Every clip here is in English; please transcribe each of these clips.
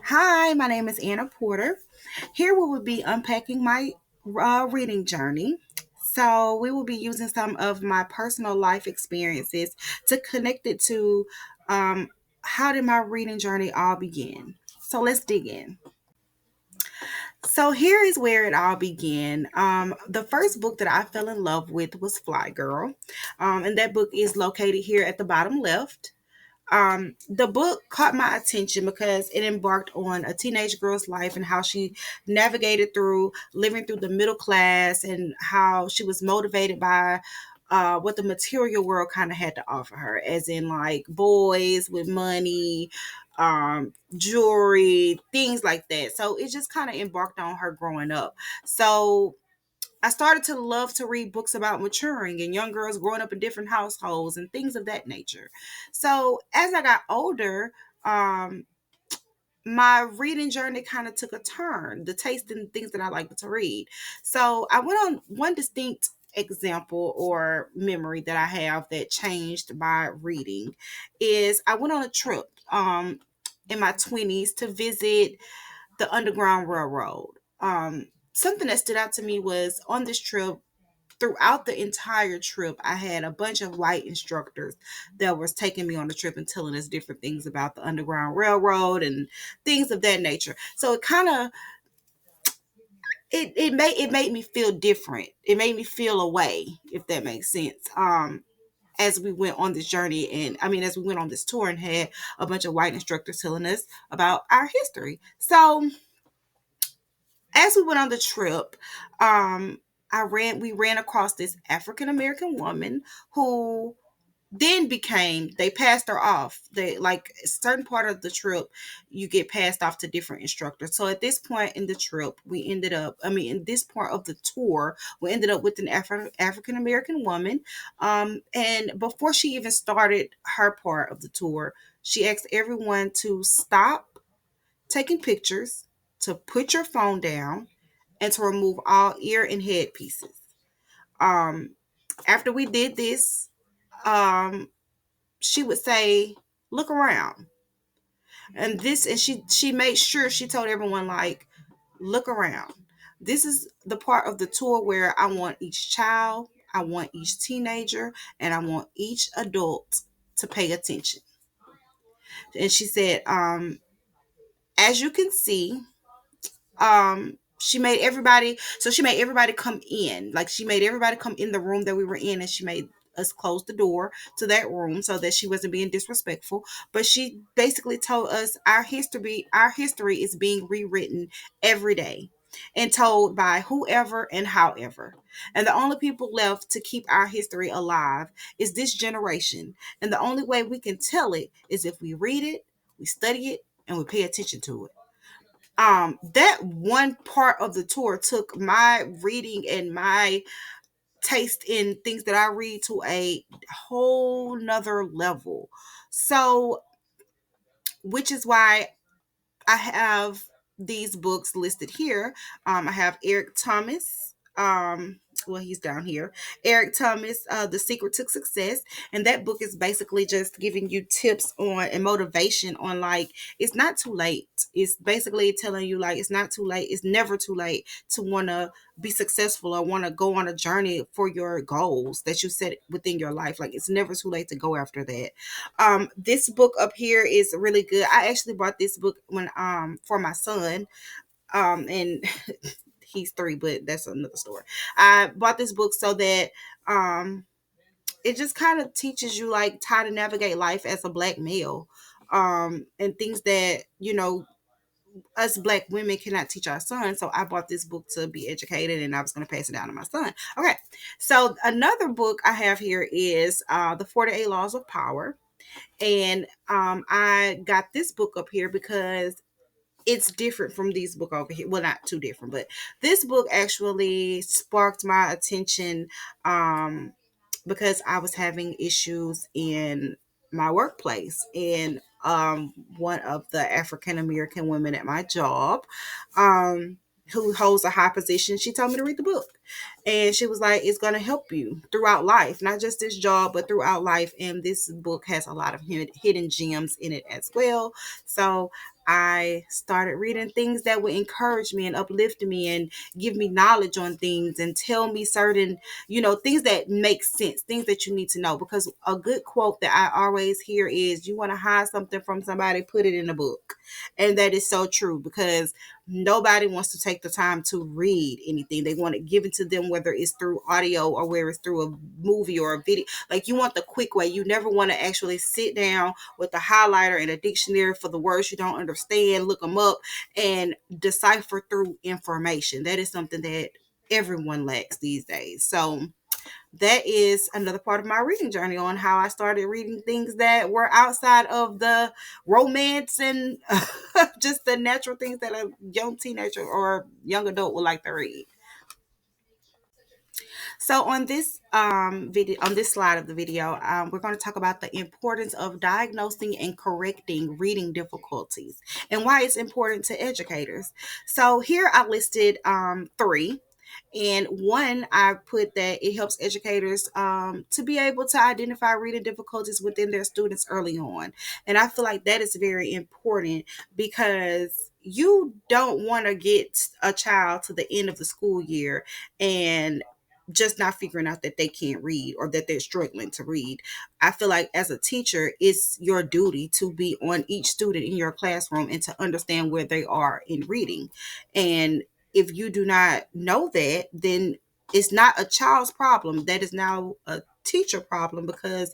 Hi, my name is Anna Porter. Here we will be unpacking my reading journey. So, we will be using some of my personal life experiences to connect it to um, how did my reading journey all begin. So, let's dig in. So, here is where it all began. The first book that I fell in love with was Fly Girl, and that book is located here at the bottom left. The book caught my attention because it embarked on a teenage girl's life and how she navigated through living through the middle class and how she was motivated by what the material world kind of had to offer her, as in like boys with money, jewelry, things like that. So it just kind of embarked on her growing up. So I started to love to read books about maturing and young girls growing up in different households and things of that nature. So as I got older, um, my reading journey kind of took a turn, the taste and things that I like to read. So I went on one distinct example or memory that I have that changed my reading is I went on a trip in my 20s to visit the Underground Railroad. Something that stood out to me was on this trip, throughout the entire trip, I had a bunch of white instructors that was taking me on the trip and telling us different things about the Underground Railroad and things of that nature. So it kind of it made me feel different. It made me feel away, if that makes sense. As we went on this journey, and I mean as we went on this tour and had a bunch of white instructors telling us about our history. So as we went on the trip, we ran across this African American woman who then became they passed her off. They like a certain part of the trip you get passed off to different instructors. So at this point in the trip, we ended up in this part of the tour, we ended up with an African American woman. And before she even started her part of the tour, she asked everyone to stop taking pictures, to put your phone down, and to remove all ear and head pieces. Um, After we did this, um, she would say, "Look around," and she made sure she told everyone like, "Look around. This is the part of the tour where I want each child, I want each teenager, and I want each adult to pay attention." And she said, "As you can see, she made everybody come in, like she made everybody come in the room that we were in, and she made us close the door to that room so that she wasn't being disrespectful, but she basically told us our history is being rewritten every day and told by whoever and however, and the only people left to keep our history alive is this generation, and the only way we can tell it is if we read it, we study it, and we pay attention to it." That one part of the tour took my reading and my taste in things that I read to a whole nother level. So, which is why I have these books listed here. I have Eric Thomas. Well, he's down here. Eric Thomas, The Secret to Success, and that book is basically just giving you tips on and motivation on like it's not too late. It's basically telling you like it's not too late. It's never too late to want to be successful or want to go on a journey for your goals that you set within your life. Like it's never too late to go after that. This book up here is really good. I actually bought this book when for my son. And he's 3, but that's another story. I bought this book so that um it just kind of teaches you like how to navigate life as a black male. And things that, us black women cannot teach our sons. So I bought this book to be educated and I was going to pass it down to my son. Okay. So another book I have here is The 48 Laws of Power. And I got this book up here because it's different from these book over here. Well, not too different, but this book actually sparked my attention because I was having issues in my workplace. And one of the African American women at my job, um, who holds a high position, she told me to read the book. And she was like, it's going to help you throughout life, not just this job, but throughout life. And this book has a lot of hidden gems in it as well. So I started reading things that would encourage me and uplift me and give me knowledge on things and tell me certain, things that make sense, things that you need to know. Because a good quote that I always hear is, you want to hide something from somebody, put it in a book. And that is so true, because nobody wants to take the time to read anything. They want it given to them, whether it's through audio or whether it's through a movie or a video. Like, you want the quick way. You never want to actually sit down with a highlighter and a dictionary for the words you don't understand, look them up, and decipher through information. That is something that everyone lacks these days. So that is another part of my reading journey, on how I started reading things that were outside of the romance and just the natural things that a young teenager or young adult would like to read. So on this video, on this slide of the video, we're going to talk about the importance of diagnosing and correcting reading difficulties and why it's important to educators. So here I listed three. And one, I put that it helps educators to be able to identify reading difficulties within their students early on. And I feel like that is very important, because you don't want to get a child to the end of the school year and just not figuring out that they can't read or that they're struggling to read. I feel like as a teacher, it's your duty to be on each student in your classroom and to understand where they are in reading. And if you do not know that, then it's not a child's problem. That is now a teacher problem, because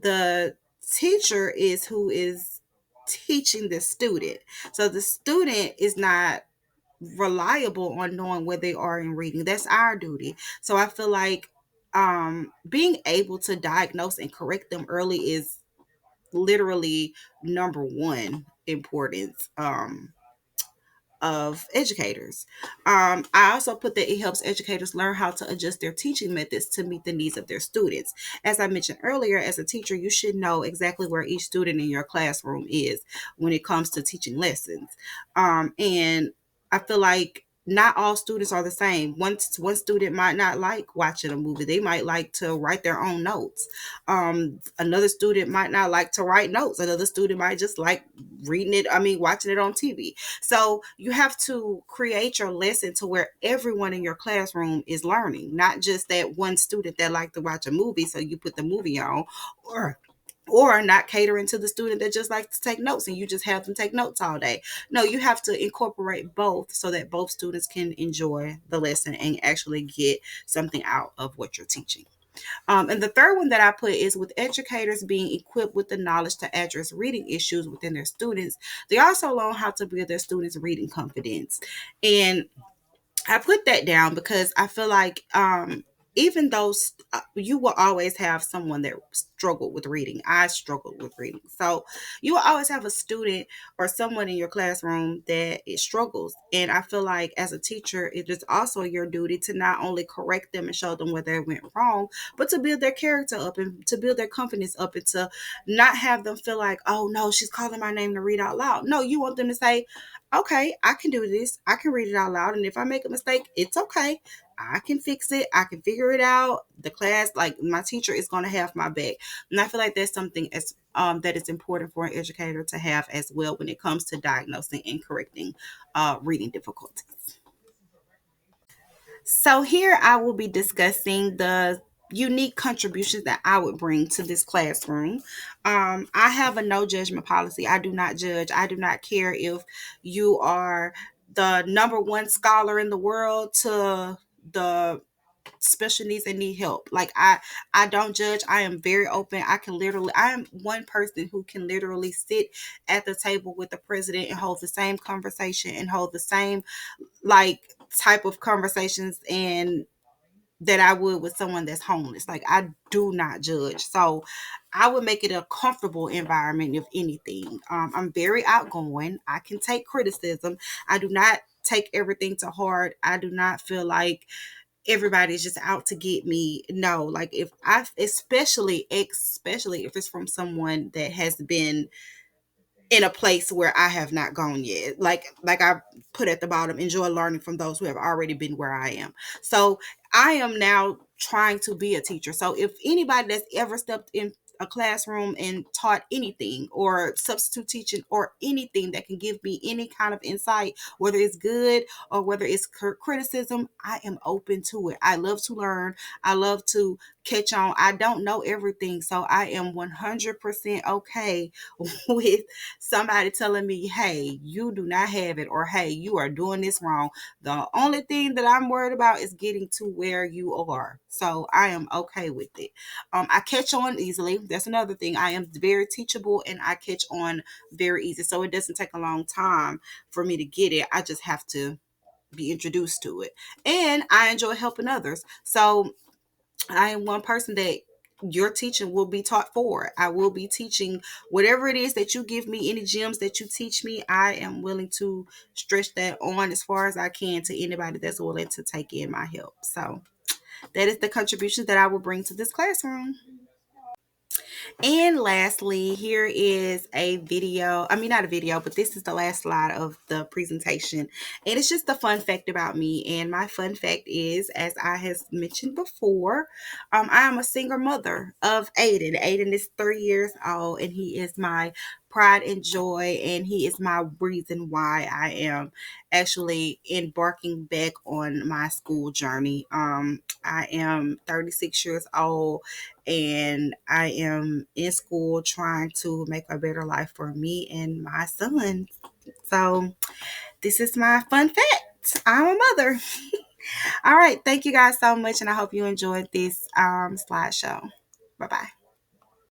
the teacher is who is teaching the student. So the student is not reliable on knowing where they are in reading. That's our duty. So I feel like being able to diagnose and correct them early is literally number one importance of educators. I also put that it helps educators learn how to adjust their teaching methods to meet the needs of their students. As I mentioned earlier, as a teacher, you should know exactly where each student in your classroom is when it comes to teaching lessons. And I feel like not all students are the same. One student might not like watching a movie. They might like to write their own notes. Another student might not like to write notes. Another student might just like watching it on TV. So you have to create your lesson to where everyone in your classroom is learning, not just that one student that like to watch a movie, so you put the movie on, or not catering to the student that just likes to take notes and you just have them take notes all day. No, you have to incorporate both so that both students can enjoy the lesson and actually get something out of what you're teaching. And the third one that I put is, with educators being equipped with the knowledge to address reading issues within their students, they also learn how to build their students' reading confidence. And I put that down because I feel like even though you will always have someone that struggled with reading. I struggled with reading. So you will always have a student or someone in your classroom that it struggles. And I feel like as a teacher, it is also your duty to not only correct them and show them where they went wrong, but to build their character up and to build their confidence up, and to not have them feel like, oh no, she's calling my name to read out loud. No, you want them to say, okay, I can do this. I can read it out loud. And if I make a mistake, it's okay. I can fix it. I can figure it out. The class, like my teacher, is going to have my back. And I feel like that's something as that is important for an educator to have as well when it comes to diagnosing and correcting reading difficulties. So here I will be discussing the unique contributions that I would bring to this classroom. I have a no judgment policy. I do not judge. I do not care if you are the number one scholar in the world to the special needs and need help. Like I don't judge. I am very open. I am one person who can literally sit at the table with the president and hold the same conversation and hold the same like type of conversations and that I would with someone that's homeless. Like, I do not judge. So I would make it a comfortable environment, if anything. I'm very outgoing. I can take criticism. I do not take everything to heart. I do not feel like everybody's just out to get me. No, like if I, especially if it's from someone that has been in a place where I have not gone yet. Like I put at the bottom, enjoy learning from those who have already been where I am. So I am now trying to be a teacher. So if anybody that's ever stepped in a classroom and taught anything, or substitute teaching, or anything that can give me any kind of insight, whether it's good or whether it's criticism, I am open to it. I love to learn. I love to catch on. I don't know everything, so I am 100% okay with somebody telling me, hey, you do not have it, or hey, you are doing this wrong. The only thing that I'm worried about is getting to where you are. So I am okay with it. I catch on easily. That's another thing. I am very teachable and I catch on very easy. So it doesn't take a long time for me to get it. I just have to be introduced to it. And I enjoy helping others. So I am one person that your teaching will be taught for. I will be teaching whatever it is that you give me, any gems that you teach me. I am willing to stretch that on as far as I can to anybody that's willing to take in my help. So that is the contribution that I will bring to this classroom. And lastly, here is a video. I mean, not a video, but this is the last slide of the presentation. And it's just a fun fact about me. And my fun fact is, as I has mentioned before, I am a single mother of Aiden. Aiden is 3 years old, and he is my pride and joy, and he is my reason why I am actually embarking back on my school journey. I am 36 years old, and I am in school trying to make a better life for me and my son. So this is my fun fact. I'm a mother. All right. Thank you guys so much, and I hope you enjoyed this slideshow. Bye bye.